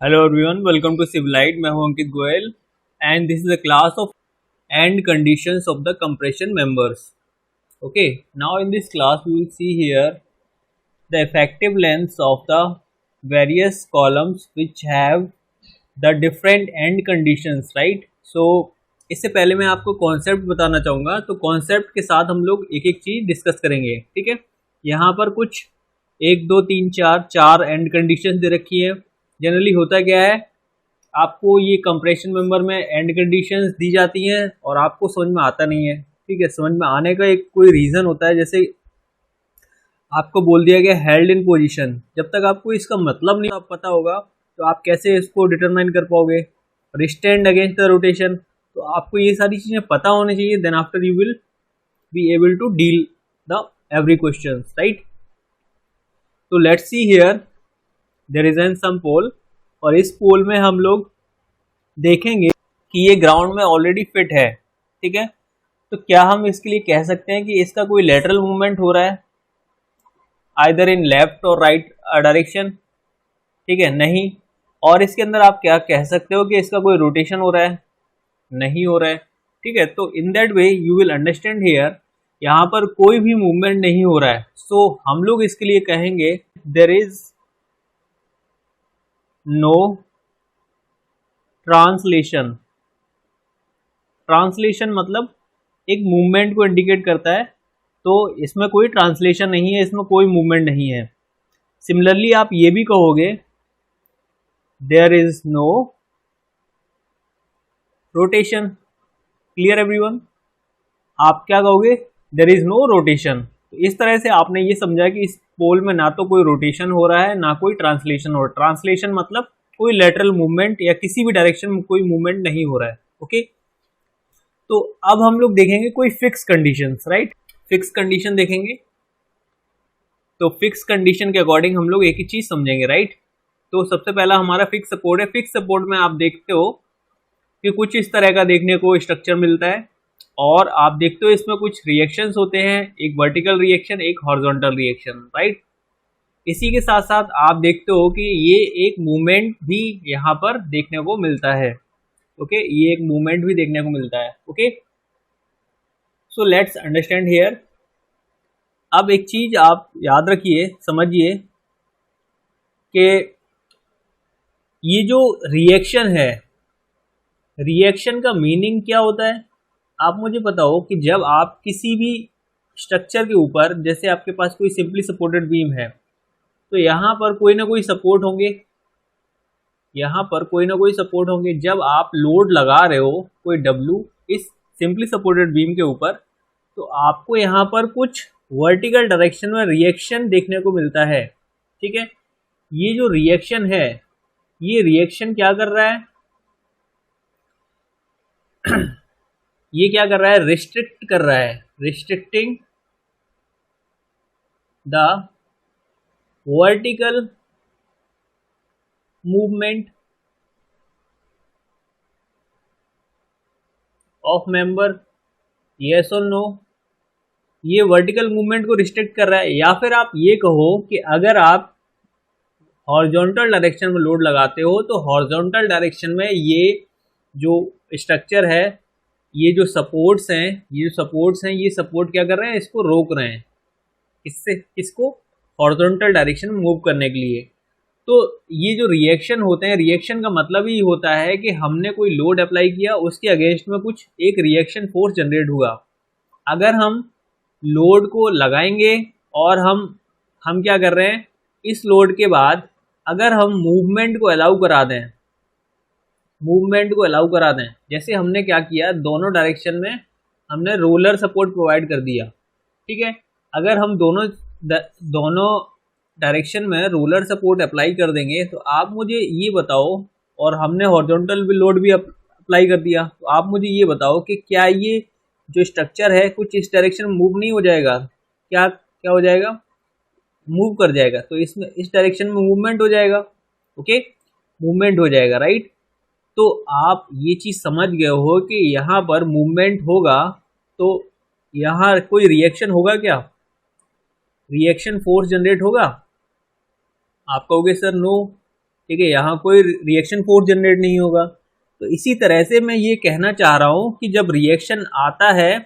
Hello everyone, welcome to सिविलाइट। मैं हूं Ankit Goyal and this is a class of end conditions of the compression members. Okay, now in this class we will see here the effective lengths of the various columns which have the different end conditions, right. So इससे पहले मैं आपको concept बताना चाहूँगा. तो concept के साथ हम लोग एक एक चीज़ डिस्कस करेंगे. ठीक है, यहाँ पर कुछ 1 2 3 4 एंड कंडीशंस दे रखी है. जनरली होता क्या है, आपको ये कंप्रेशन मेंबर में एंड कंडीशंस दी जाती हैं और आपको समझ में आता नहीं है. ठीक है, समझ में आने का एक कोई रीज़न होता है. जैसे आपको बोल दिया गया हेल्ड इन पोजीशन, जब तक आपको इसका मतलब नहीं पता होगा तो आप कैसे इसको डिटरमाइन कर पाओगे. रिस्टैंड अगेंस्ट द रोटेशन, तो आपको ये सारी चीज़ें पता होनी चाहिए. Then after you will be able to deal the every question, right. तो let's see here there is an some pole, और इस पोल में हम लोग देखेंगे कि ये ग्राउंड में ऑलरेडी फिट है. ठीक है, तो क्या हम इसके लिए कह सकते हैं कि इसका कोई लेटरल मूवमेंट हो रहा है आइदर इन लेफ्ट और राइट डायरेक्शन. ठीक है, नहीं. और इसके अंदर आप क्या कह सकते हो कि इसका कोई रोटेशन हो रहा है, नहीं हो रहा है. ठीक है, तो इन that way you will understand here यहाँ पर कोई भी मूवमेंट नहीं हो रहा है. सो हम लोग इसके लिए कहेंगे there is no translation. Translation मतलब एक मूवमेंट को इंडिकेट करता है, तो इसमें कोई ट्रांसलेशन नहीं है, इसमें कोई मूवमेंट नहीं है. सिमिलरली आप ये भी कहोगे there is no rotation. Clear everyone? आप क्या कहोगे? There is no rotation. तो इस तरह से आपने ये समझा कि इस पोल में ना तो कोई रोटेशन हो रहा है ना कोई ट्रांसलेशन हो रहा है. ट्रांसलेशन मतलब कोई लेटरल मूवमेंट या किसी भी डायरेक्शन में कोई मूवमेंट नहीं हो रहा है. ओके, तो अब हम लोग देखेंगे कोई fix conditions, right. Fix condition देखेंगे. तो फिक्स कंडीशन के अकॉर्डिंग हम लोग एक ही चीज समझेंगे, राइट. तो सबसे पहला हमारा फिक्स सपोर्ट है. फिक्स सपोर्ट में आप देखते हो कि कुछ इस तरह का देखने को स्ट्रक्चर मिलता है, और आप देखते हो इसमें कुछ रिएक्शंस होते हैं, एक वर्टिकल रिएक्शन, एक हॉरिजॉन्टल रिएक्शन, राइट. इसी के साथ साथ आप देखते हो कि ये एक मूवमेंट भी यहाँ पर देखने को मिलता है. ओके, ये एक मूवमेंट भी देखने को मिलता है. Okay, so let's understand here. अब एक चीज आप याद रखिए, समझिए कि ये जो रिएक्शन है, रिएक्शन का मीनिंग क्या होता है. आप मुझे बताओ कि जब आप किसी भी स्ट्रक्चर के ऊपर, जैसे आपके पास कोई सिंपली सपोर्टेड बीम है, तो यहाँ पर कोई ना कोई सपोर्ट होंगे, यहाँ पर कोई ना कोई सपोर्ट होंगे. जब आप लोड लगा रहे हो कोई W इस सिंपली सपोर्टेड बीम के ऊपर, तो आपको यहाँ पर कुछ वर्टिकल डायरेक्शन में रिएक्शन देखने को मिलता है. ठीक है, ये जो रिएक्शन है, ये रिएक्शन क्या कर रहा है ये क्या कर रहा है, रिस्ट्रिक्ट कर रहा है, restricting the vertical movement of member. Yes और नो? ये वर्टिकल मूवमेंट को रिस्ट्रिक्ट कर रहा है. या फिर आप ये कहो कि अगर आप हॉरिजॉन्टल डायरेक्शन में लोड लगाते हो, तो हॉरिजॉन्टल डायरेक्शन में ये जो स्ट्रक्चर है, ये जो सपोर्ट्स हैं, ये सपोर्ट क्या कर रहे हैं, इसको रोक रहे हैं. इसको हॉरिजॉन्टल डायरेक्शन में मूव करने के लिए. तो ये जो रिएक्शन होते हैं, रिएक्शन का मतलब ही होता है कि हमने कोई लोड अप्लाई किया, उसके अगेंस्ट में कुछ एक रिएक्शन फोर्स जनरेट हुआ. अगर हम लोड को लगाएंगे और हम क्या कर रहे हैं, इस लोड के बाद अगर हम मूवमेंट को अलाउ करा दें, जैसे हमने क्या किया, दोनों डायरेक्शन में हमने रोलर सपोर्ट प्रोवाइड कर दिया. ठीक है, अगर हम दोनों डायरेक्शन में रोलर सपोर्ट अप्लाई कर देंगे, तो आप मुझे ये बताओ, और हमने हॉरिजॉन्टल लोड भी अप्लाई कर दिया, तो आप मुझे ये बताओ कि क्या ये जो स्ट्रक्चर है कुछ इस डायरेक्शन में मूव नहीं हो जाएगा? क्या क्या हो जाएगा? मूव कर जाएगा. तो इसमें इस डायरेक्शन में मूवमेंट हो जाएगा. ओके, मूवमेंट हो जाएगा, राइट. तो आप ये चीज़ समझ गए हो कि यहाँ पर मूवमेंट होगा, तो यहाँ कोई रिएक्शन होगा, क्या रिएक्शन फोर्स जनरेट होगा? आप कहोगे सर नो, ठीक है, यहाँ कोई रिएक्शन फोर्स जनरेट नहीं होगा। तो इसी तरह से मैं ये कहना चाह रहा हूँ कि जब रिएक्शन आता है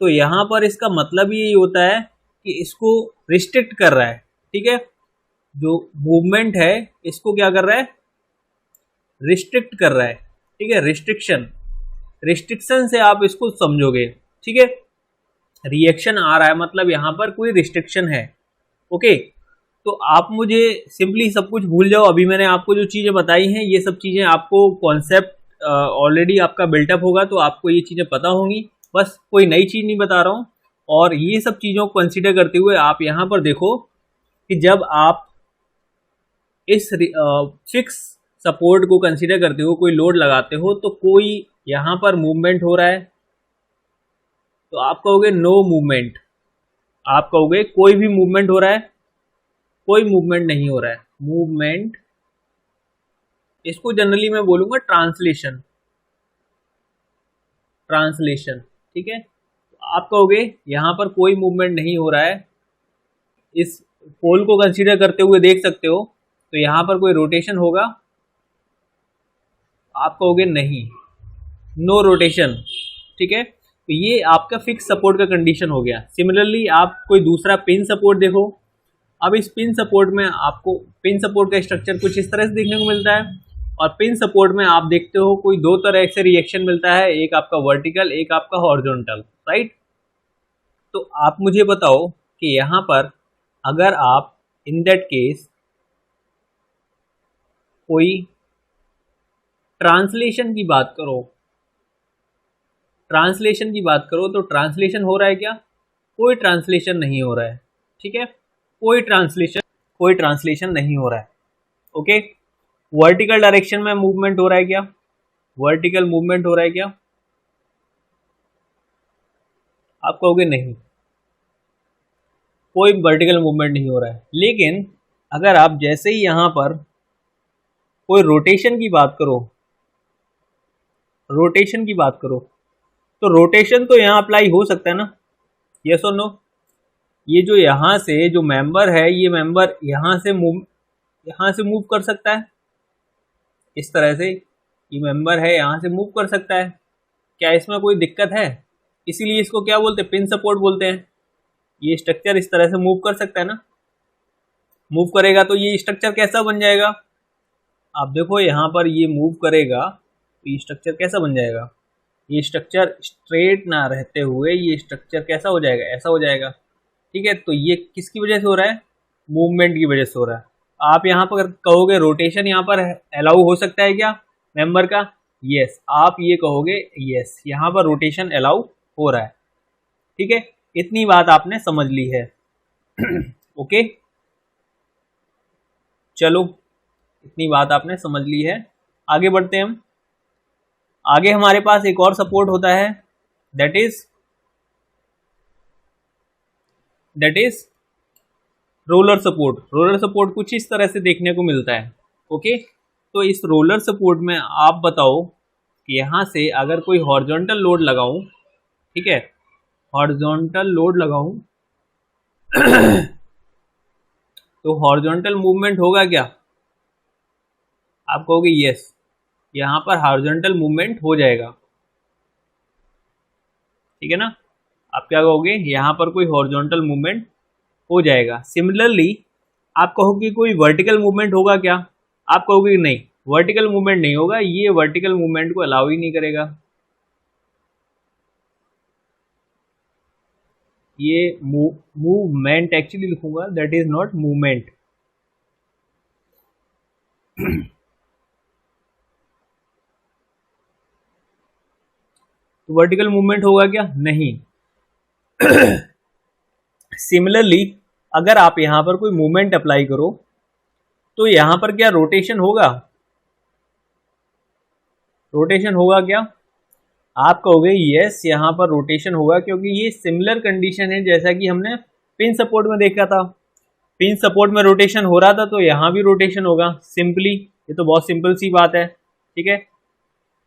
तो यहाँ पर इसका मतलब यही होता है कि इसको रिस्ट्रिक्ट कर रहा है। ठीक है, जो मूवमेंट है इसको क्या कर रहा है, रिस्ट्रिक्ट कर रहा है। ठीक है, रिस्ट्रिक्शन से आप इसको समझोगे। ठीक है, रिएक्शन आ रहा है मतलब यहाँ पर कोई रिस्ट्रिक्शन है। ओके, तो आप मुझे सिंपली सब कुछ भूल जाओ। अभी मैंने आपको जो चीज़ें बताई हैं ये सब चीज़ें आपको कॉन्सेप्ट ऑलरेडी आपका बिल्टअप होगा, तो आपको ये चीज़ें पता होंगी। बस कोई नई चीज़ नहीं बता रहा हूँ। और ये सब चीज़ों को कंसीडर करते हुए आप यहाँ पर देखो कि जब आप इस फिक्स सपोर्ट को कंसीडर करते हो, कोई लोड लगाते हो, तो कोई यहाँ पर मूवमेंट हो रहा है तो आप कहोगे नो मूवमेंट। आप कहोगे कोई भी मूवमेंट हो रहा है, कोई मूवमेंट नहीं हो रहा है। मूवमेंट, इसको जनरली मैं बोलूंगा ट्रांसलेशन। ठीक है, तो आप कहोगे यहाँ पर कोई मूवमेंट नहीं हो रहा है। इस पोल को कंसीडर करते हुए देख सकते हो, तो यहाँ पर कोई रोटेशन होगा, आप कहोगे नहीं, नो रोटेशन। ठीक है, तो ये आपका फिक्स सपोर्ट का कंडीशन हो गया। सिमिलरली आप कोई दूसरा पिन सपोर्ट देखो। अब इस पिन सपोर्ट में आपको पिन सपोर्ट का स्ट्रक्चर कुछ इस तरह से देखने को मिलता है, और पिन सपोर्ट में आप देखते हो कोई दो तरह से रिएक्शन मिलता है, एक आपका वर्टिकल, एक आपका हॉरिजॉन्टल, राइट। तो आप मुझे बताओ कि यहाँ पर अगर आप इन दैट केस कोई ट्रांसलेशन की बात करो, तो ट्रांसलेशन हो रहा है क्या? कोई ट्रांसलेशन नहीं हो रहा है। ठीक है, कोई ट्रांसलेशन नहीं हो रहा है। ओके, वर्टिकल डायरेक्शन में मूवमेंट हो रहा है क्या? वर्टिकल मूवमेंट हो रहा है क्या? आप कहोगे नहीं, कोई वर्टिकल मूवमेंट नहीं हो रहा है। लेकिन अगर आप जैसे ही यहां पर कोई रोटेशन की बात करो, तो रोटेशन तो यहाँ अप्लाई हो सकता है ना, यस और नो। ये जो यहाँ से जो मेंबर है, ये मेंबर यहाँ से मूव कर सकता है, इस तरह से ये मेंबर है यहाँ से मूव कर सकता है। क्या इसमें कोई दिक्कत है? इसीलिए इसको क्या बोलते हैं, पिन सपोर्ट बोलते हैं। ये स्ट्रक्चर इस तरह से मूव कर सकता है ना, मूव करेगा तो ये स्ट्रक्चर कैसा बन जाएगा? आप देखो यहाँ पर ये मूव करेगा तो ये स्ट्रक्चर कैसा बन जाएगा? ये स्ट्रक्चर स्ट्रेट ना रहते हुए ये स्ट्रक्चर कैसा हो जाएगा? ऐसा हो जाएगा। ठीक है, तो ये किसकी वजह से हो रहा है? मूवमेंट की वजह से हो रहा है। आप यहाँ पर कहोगे रोटेशन यहाँ पर अलाउ हो सकता है क्या मेंबर का? यस, आप ये कहोगे यस, यहाँ पर रोटेशन अलाउ हो रहा है। ठीक है, इतनी बात आपने समझ ली है। ओके, चलो इतनी बात आपने समझ ली है, आगे बढ़ते हैं हम। आगे हमारे पास एक और सपोर्ट होता है, that is roller support. Roller support कुछ इस तरह से देखने को मिलता है। ओके, तो इस रोलर सपोर्ट में आप बताओ कि यहाँ से अगर कोई हॉरिजॉन्टल लोड लगाऊं, ठीक है, हॉरिजॉन्टल लोड लगाऊं तो हॉरिजॉन्टल मूवमेंट होगा क्या? आप कहोगे यस, यहाँ पर हॉरिजॉन्टल मूवमेंट हो जाएगा। ठीक है ना, आप क्या कहोगे? यहाँ पर कोई हॉरिजॉन्टल मूवमेंट हो जाएगा। सिमिलरली आप कहोगे कोई वर्टिकल मूवमेंट होगा क्या? आप कहोगे नहीं, वर्टिकल मूवमेंट नहीं होगा, ये वर्टिकल मूवमेंट को अलाउ ही नहीं करेगा। ये मूवमेंट एक्चुअली लिखूंगा, दैट इज नॉट मूवमेंट। तो वर्टिकल मूवमेंट होगा क्या? नहीं। सिमिलरली अगर आप यहां पर कोई मूवमेंट अप्लाई करो तो यहां पर क्या रोटेशन होगा? रोटेशन होगा क्या? आप कहोगे यस, यहां पर रोटेशन होगा, क्योंकि ये सिमिलर कंडीशन है जैसा कि हमने पिन सपोर्ट में देखा था। पिन सपोर्ट में रोटेशन हो रहा था तो यहां भी रोटेशन होगा। सिंपली, ये तो बहुत सिंपल सी बात है। ठीक है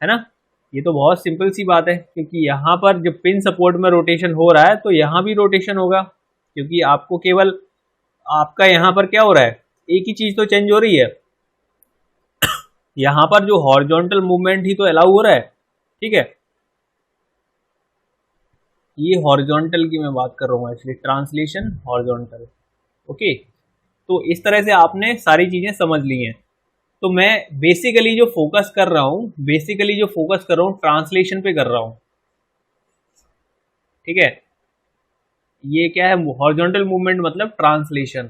ना, ये तो बहुत सिंपल सी बात है, क्योंकि यहाँ पर जब पिन सपोर्ट में रोटेशन हो रहा है तो यहाँ भी रोटेशन होगा, क्योंकि आपको केवल आपका यहाँ पर क्या हो रहा है, एक ही चीज़ तो चेंज हो रही है, यहां पर जो हॉरिजॉन्टल मूवमेंट ही तो अलाउ हो रहा है, ठीक है। ये हॉरिजॉन्टल की मैं बात कर रहा हूँ एक्चुअली, ट्रांसलेशन हॉरिजॉन्टल, ओके। तो इस तरह से आपने सारी चीजें समझ ली हैं। तो मैं बेसिकली जो फोकस कर रहा हूँ ट्रांसलेशन पे कर रहा हूँ, ठीक है। ये क्या है, हॉरिजॉन्टल मूवमेंट मतलब ट्रांसलेशन,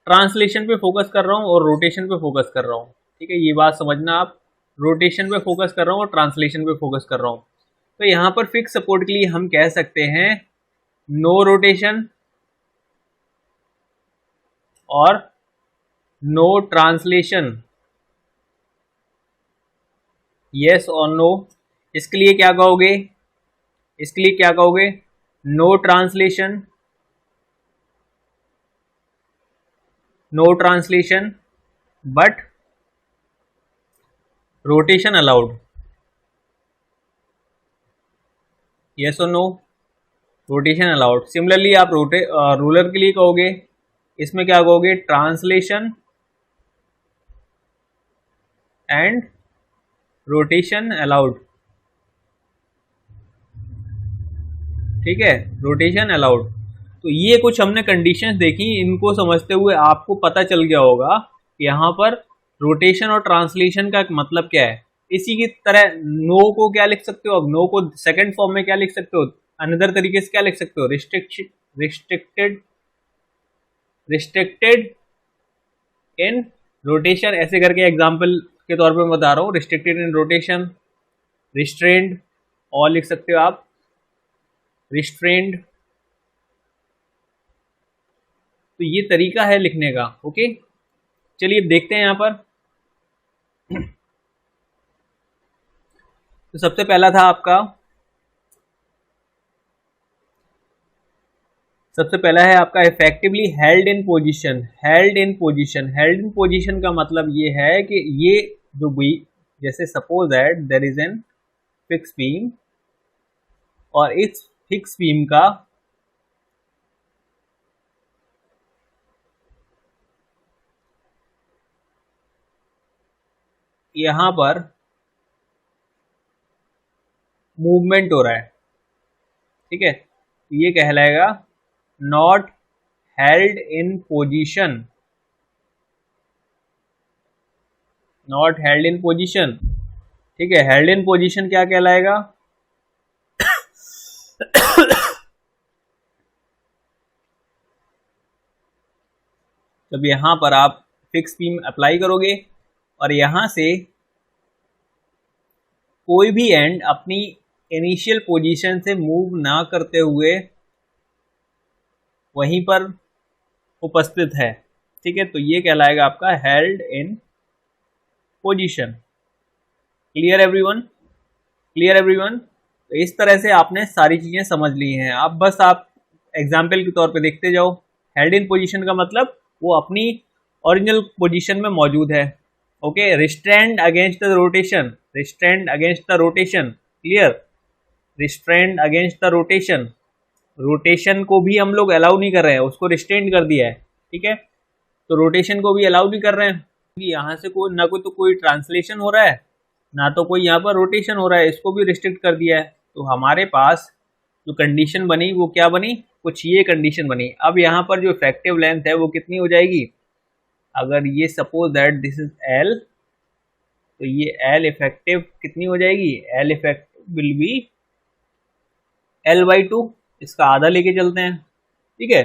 ट्रांसलेशन पे फोकस कर रहा हूँ और रोटेशन पे फोकस कर रहा हूँ, ठीक है। ये बात समझना आप, रोटेशन पे फोकस कर रहा हूँ और ट्रांसलेशन पे फोकस कर रहा हूँ। तो यहाँ पर फिक्स सपोर्ट के लिए हम कह सकते हैं नो रोटेशन और नो ट्रांसलेशन, यस और नो। इसके लिए क्या कहोगे, इसके लिए क्या कहोगे, no translation, no translation but rotation allowed, yes और नो, रोटेशन अलाउड। सिमिलरली आप रूलर के लिए कहोगे, इसमें क्या कहोगे, ट्रांसलेशन एंड रोटेशन अलाउड, ठीक है, रोटेशन अलाउड। तो ये कुछ हमने कंडीशंस देखी, इनको समझते हुए आपको पता चल गया होगा यहाँ पर रोटेशन और ट्रांसलेशन का मतलब क्या है। इसी की तरह नो को क्या लिख सकते हो, अब नो को सेकंड फॉर्म में क्या लिख सकते हो, अनदर तरीके से क्या लिख सकते हो, रिस्ट्रिक्टेड रिस्ट्रिक्टेड इन रोटेशन, ऐसे करके एग्जांपल के तौर पे मैं बता रहा हूँ, रिस्ट्रिक्टेड इन रोटेशन, रिस्ट्रेंड, और लिख सकते हो आप रिस्ट्रेंड। तो ये तरीका है लिखने का, ओके। चलिए देखते हैं यहाँ पर। तो सबसे पहला था आपका, सबसे पहला है आपका effectively held in position. Held in position, held in position का मतलब ये है कि ये जो भी, जैसे suppose that there is an fix beam और इस फिक्स बीम का यहां पर मूवमेंट हो रहा है, ठीक है। ये कहलाएगा not held in position, not held in position, ठीक है। हेल्ड इन पोजीशन क्या कहलाएगा, जब यहां पर आप फिक्स बीम अप्लाई करोगे और यहां से कोई भी एंड अपनी इनिशियल पोजीशन से मूव ना करते हुए वहीं पर उपस्थित है, ठीक है। तो ये कहलाएगा आपका held in position. Clear everyone, clear everyone. तो इस तरह से आपने सारी चीजें समझ ली हैं। अब बस आप एग्जाम्पल के तौर पे देखते जाओ। हेल्ड इन पोजीशन का मतलब वो अपनी ओरिजिनल पोजीशन में मौजूद है, okay. Restrained against the rotation, restrained against the rotation, clear, restrained against the rotation, rotation को भी हम लोग अलाउ नहीं कर रहे हैं, उसको रिस्ट्रेंड कर दिया है, ठीक है। तो रोटेशन को भी अलाउ नहीं कर रहे हैं, क्योंकि यहाँ से कोई ना कोई ट्रांसलेशन हो रहा है, ना तो कोई यहाँ पर रोटेशन हो रहा है, इसको भी रिस्ट्रिक्ट कर दिया है। तो हमारे पास जो कंडीशन बनी वो क्या बनी, कुछ ये कंडीशन बनी। अब यहाँ पर जो इफेक्टिव लेंथ है वो कितनी हो जाएगी, अगर ये suppose that this is L, तो ये एल इफेक्टिव कितनी हो जाएगी, L effective will be L/2, इसका आधा लेके चलते हैं, ठीक है।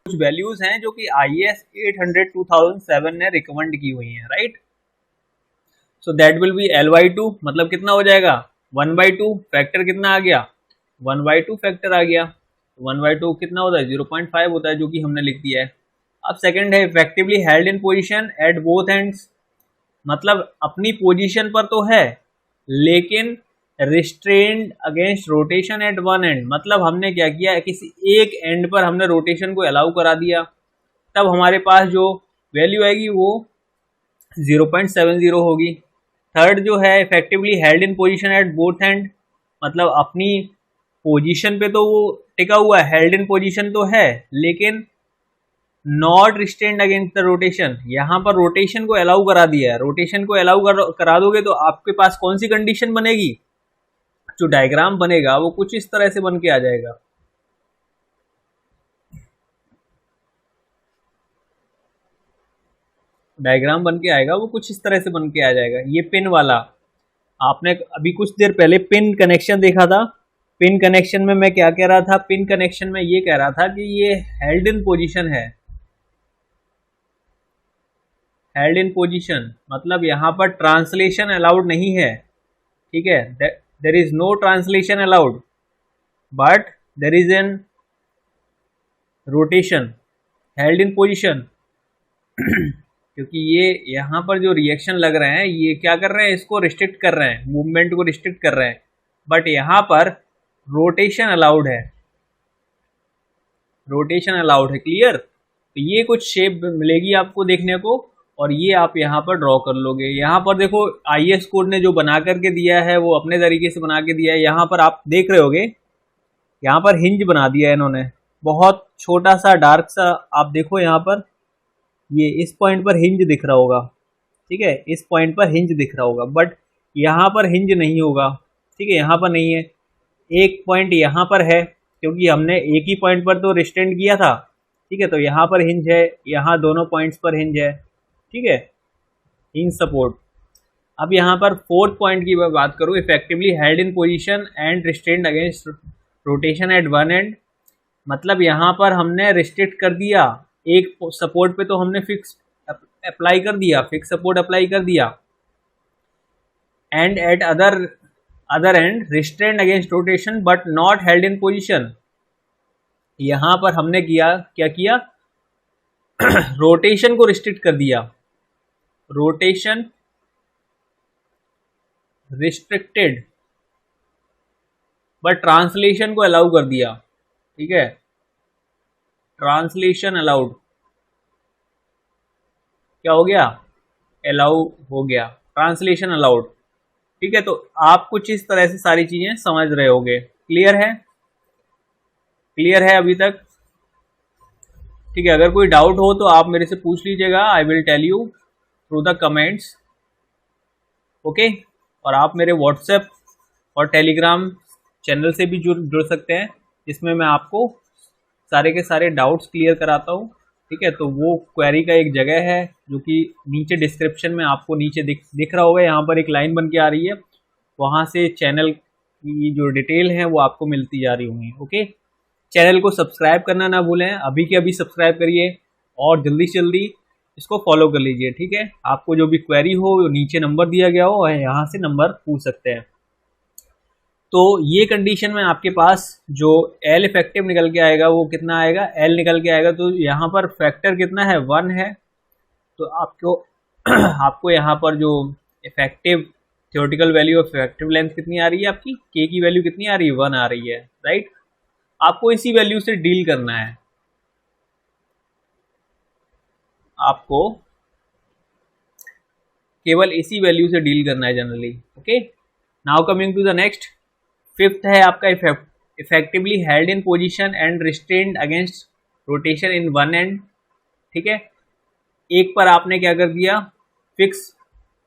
कुछ वैल्यूज हैं जो कि IS 800-2007 ने रिकमेंड की हुई हैं, right. So that will be L/2, मतलब कितना हो जाएगा 1/2, फैक्टर कितना आ गया 1/2 फैक्टर आ गया। 1/2 कितना होता है 0.5 होता है, जो कि हमने लिख दिया है। अब सेकंड है effectively held in position at both ends, मतलब अपनी पोजीशन पर तो है लेकिन restrained against rotation eight one and, मतलब हमने क्या किया, किसी एक एंड पर हमने रोटेशन को अलाउ करा दिया, तब हमारे पास जो वैल्यू आएगी वो 0.70 होगी। थर्ड जो है effectively held in position at both and, मतलब अपनी पोजीशन पे तो वो टिका हुआ है, हेल्ड इन पोजीशन तो है लेकिन not restrained against the rotation, यहाँ पर रोटेशन को अलाउ करा दिया है। रोटेशन को अलाउ करा दोगे तो आपके पास कौन सी कंडीशन बनेगी, जो डायग्राम बनेगा वो कुछ इस तरह से बन के आ जाएगा। डायग्राम बन के आएगा वो कुछ इस तरह से बन के आ जाएगा। ये पिन वाला आपने अभी कुछ देर पहले पिन कनेक्शन देखा था। पिन कनेक्शन में मैं क्या कह रहा था, पिन कनेक्शन में ये कह रहा था कि ये हेल्ड इन पोजीशन है। हेल्ड इन पोजीशन मतलब यहाँ पर ट्रांसलेशन अलाउड नहीं है, ठीक है। There is no translation allowed but there is an rotation held in position. क्योंकि ये यहाँ पर जो रिएक्शन लग रहे हैं ये क्या कर रहे हैं, इसको रिस्ट्रिक्ट कर रहे हैं, मूवमेंट को रिस्ट्रिक्ट कर रहे हैं, बट यहाँ पर रोटेशन अलाउड है, रोटेशन अलाउड है। क्लियर। तो ये कुछ शेप मिलेगी आपको देखने को और ये आप यहाँ पर ड्रॉ कर लोगे। यहाँ पर देखो IS कोड ने जो बना करके दिया है वो अपने तरीके से बना के दिया है। यहाँ पर आप देख रहे होगे यहाँ पर हिंज बना दिया है इन्होंने, बहुत छोटा सा डार्क सा। आप देखो यहाँ पर ये इस पॉइंट पर हिंज दिख रहा होगा, ठीक है, इस पॉइंट पर हिंज दिख रहा होगा, बट यहाँ पर हिंज नहीं होगा, ठीक है, यहाँ पर नहीं है। एक पॉइंट यहाँ पर है क्योंकि हमने एक ही पॉइंट पर तो रिस्ट्रेंड किया था, ठीक है, तो यहाँ पर हिंज है, यहाँ दोनों पॉइंट्स पर हिंज है, ठीक है, हिंज सपोर्ट। अब यहाँ पर फोर्थ पॉइंट की मैं बात करूँ, effectively held in position and restrained against rotation eight one and, मतलब यहाँ पर हमने रिस्ट्रिक्ट कर दिया, एक सपोर्ट पे तो हमने फिक्स अप्लाई कर दिया, फिक्स सपोर्ट अप्लाई कर दिया, and eight other and restrained against rotation but not held in position. यहाँ पर हमने क्या किया रोटेशन को रिस्ट्रिक्ट कर दिया, रोटेशन रिस्ट्रिक्टेड बट ट्रांसलेशन को अलाउ कर दिया, ठीक है, ट्रांसलेशन अलाउड, क्या हो गया, अलाउ हो गया, ट्रांसलेशन अलाउड, ठीक है। तो आप कुछ इस तरह से सारी चीजें समझ रहे होगे। क्लियर है, क्लियर है अभी तक, ठीक है। अगर कोई डाउट हो तो आप मेरे से पूछ लीजिएगा, I will tell you through the comments, okay. और आप मेरे व्हाट्सएप और टेलीग्राम चैनल से भी जुड़ सकते हैं, जिसमें मैं आपको सारे के सारे डाउट्स क्लियर कराता हूँ, ठीक है। तो वो क्वेरी का एक जगह है जो कि नीचे डिस्क्रिप्शन में आपको नीचे दिख रहा होगा, यहाँ पर एक लाइन बन के आ रही है, वहाँ से चैनल की जो डिटेल है वो आपको मिलती जा रही होंगी, ओके। चैनल को सब्सक्राइब करना ना भूलें, अभी के अभी सब्सक्राइब करिए और जल्दी से जल्दी इसको फॉलो कर लीजिए, ठीक है। आपको जो भी क्वेरी हो नीचे नंबर दिया गया हो, यहाँ से नंबर पूछ सकते हैं। तो ये कंडीशन में आपके पास जो L इफेक्टिव निकल के आएगा वो कितना आएगा, L निकल के आएगा। तो यहाँ पर फैक्टर कितना है, 1 है। तो आपको यहाँ पर जो effective theoretical value of effective length कितनी आ रही है, आपकी K की वैल्यू कितनी आ रही है, 1 आ रही है, राइट। आपको इसी वैल्यू से डील करना है, आपको केवल इसी वैल्यू से डील करना है generally, okay. Now coming to the next, fifth है आपका effectively held in position and restrained against rotation in one end, ठीक है। एक पर आपने क्या कर दिया, फिक्स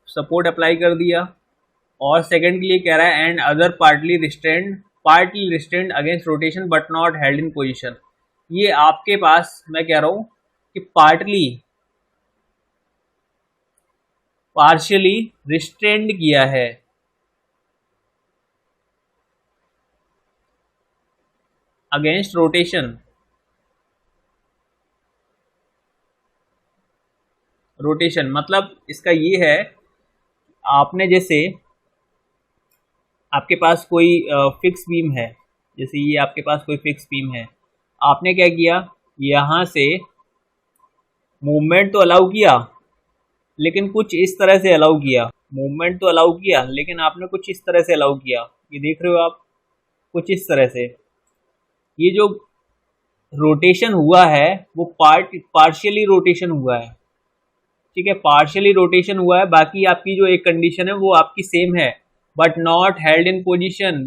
सपोर्ट अप्लाई कर दिया, और सेकंड के लिए कह रहा है and other partly restrained against rotation but not held in position. ये आपके पास मैं कह रहा हूं कि पार्शियली रिस्ट्रेन्ड किया है, अगेंस्ट रोटेशन, मतलब इसका ये है, आपने जैसे आपके पास कोई फिक्स बीम है, जैसे ये आपके पास कोई फिक्स बीम है, आपने क्या किया, यहाँ से मूवमेंट तो अलाउ किया लेकिन कुछ इस तरह से अलाउ किया, मूवमेंट तो अलाउ किया लेकिन आपने कुछ इस तरह से अलाउ किया, ये देख रहे हो आप, कुछ इस तरह से। ये जो रोटेशन हुआ है वो पार्शियली रोटेशन हुआ है, ठीक है, पार्शियली रोटेशन हुआ है। बाकी आपकी जो एक कंडीशन है वो आपकी सेम है, but not held in position,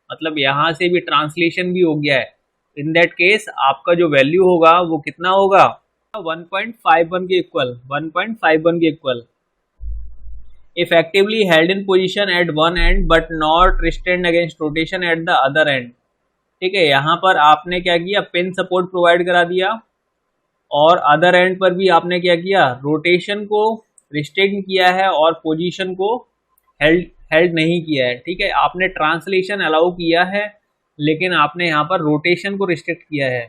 मतलब यहाँ से भी ट्रांसलेशन भी हो गया है। इन दैट केस आपका जो वैल्यू होगा वो कितना होगा, 1.51 के इक्वल, 1.51 के equal. Effectively held in position at one end but not restrained against rotation at the other end. ठीक है, यहाँ पर आपने क्या किया, पिन सपोर्ट प्रोवाइड करा दिया और अदर एंड पर भी आपने क्या किया, रोटेशन को रिस्ट्रिक्ट किया है और पोजीशन को हेल्ड नहीं किया है। ठीक है, आपने ट्रांसलेशन अलाउ किया है लेकिन आपने यहाँ पर रोटेशन को रिस्ट्रिक्ट किया है,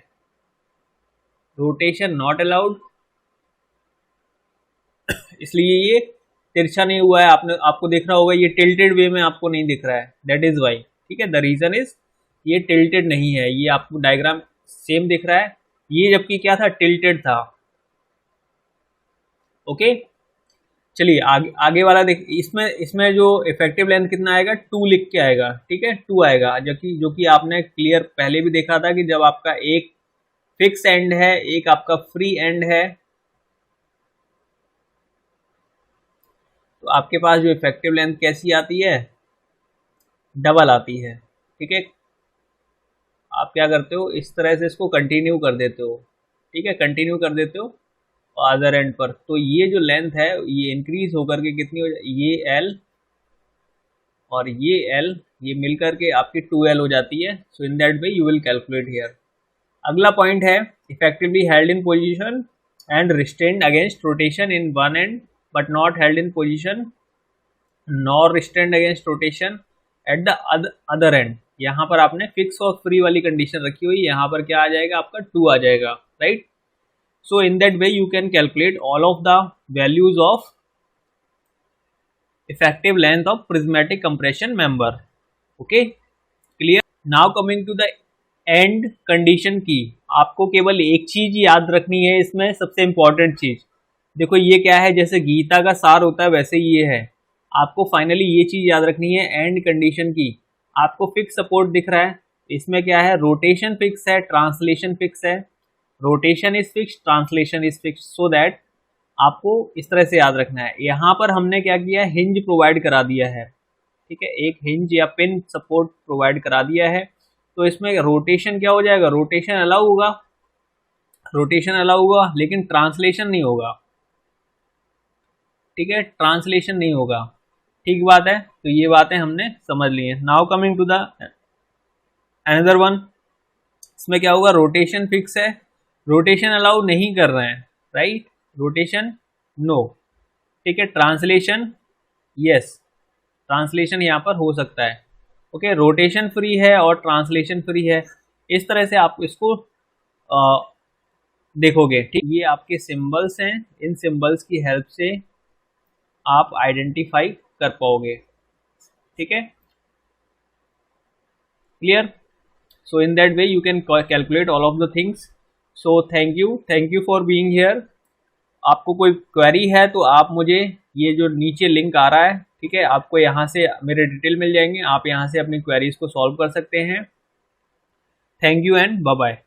रोटेशन नॉट अलाउड, इसलिए ये तिरछा नहीं हुआ है। आपको दिख रहा होगा ये टिल्टेड वे में आपको नहीं दिख रहा है, दैट इज वाई। ठीक है, द रीजन इज ये टिल्टेड नहीं है, ये आपको डायग्राम सेम दिख रहा है, ये जबकि क्या था, टिल्टेड था। ओके, चलिए आगे वाला देख, इसमें जो इफेक्टिव लेंथ कितना आएगा, 2 लिख के आएगा। ठीक है, 2 आएगा, जो कि आपने क्लियर पहले भी देखा था कि जब आपका एक फिक्स एंड है, एक आपका फ्री एंड है, तो आपके पास जो इफेक्टिव लेंथ कैसी आती है, डबल आती है। ठीक है, आप क्या करते हो, इस तरह से इसको कंटिन्यू कर देते हो। ठीक है, कंटिन्यू कर देते हो अदर एंड पर, तो ये जो लेंथ है ये इंक्रीज होकर के कितनी हो जाए, ये L और ये L, ये मिल करके आपकी 2L हो जाती है। So in that way you will calculate here. अगला पॉइंट है effectively held in position and restrained against rotation in one end but not held in position nor restrained against rotation at the other end. यहाँ पर आपने fix और free वाली condition रखी हुई, यहाँ पर क्या आ जाएगा, आपका 2 आ जाएगा, right. So in that way you can calculate all of the values of effective length of prismatic compression member. Okay, clear? Now coming to the end condition की, आपको केवल एक चीज याद रखनी है इसमें, सबसे इंपॉर्टेंट चीज देखो ये क्या है, जैसे गीता का सार होता है वैसे ये है, आपको फाइनली ये चीज याद रखनी है एंड कंडीशन की। आपको फिक्स सपोर्ट दिख रहा है, इसमें क्या है, रोटेशन फिक्स है, ट्रांसलेशन फिक्स है, rotation is fix, translation is fix, so that आपको इस तरह से याद रखना है। यहाँ पर हमने क्या किया है, हिंज प्रोवाइड करा दिया है। ठीक है, एक हिंज या पिन सपोर्ट प्रोवाइड करा दिया है, तो इसमें रोटेशन क्या हो जाएगा, रोटेशन अलाउ होगा, रोटेशन अलाउ होगा लेकिन ट्रांसलेशन नहीं होगा। ठीक है, ट्रांसलेशन नहीं होगा, ठीक बात है। तो ये बातें हमने समझ ली हैं। Now coming to the another one, इसमें क्या होगा, रोटेशन फिक्स है, रोटेशन अलाउ नहीं कर रहे हैं, राइट, रोटेशन नो। ठीक है, ट्रांसलेशन यस, ट्रांसलेशन यहाँ पर हो सकता है। ओके, रोटेशन फ्री है और ट्रांसलेशन फ्री है, इस तरह से आप इसको देखोगे। ठीक, ये आपके सिंबल्स हैं, इन सिंबल्स की हेल्प से आप आइडेंटिफाई कर पाओगे। ठीक है, clear? So in that way you can calculate all of the things. So thank you for being here. आपको कोई क्वेरी है तो आप मुझे, ये जो नीचे लिंक आ रहा है, ठीक है, आपको यहाँ से मेरे डिटेल मिल जाएंगे, आप यहाँ से अपनी क्वेरीज को सॉल्व कर सकते हैं। Thank you and bye bye.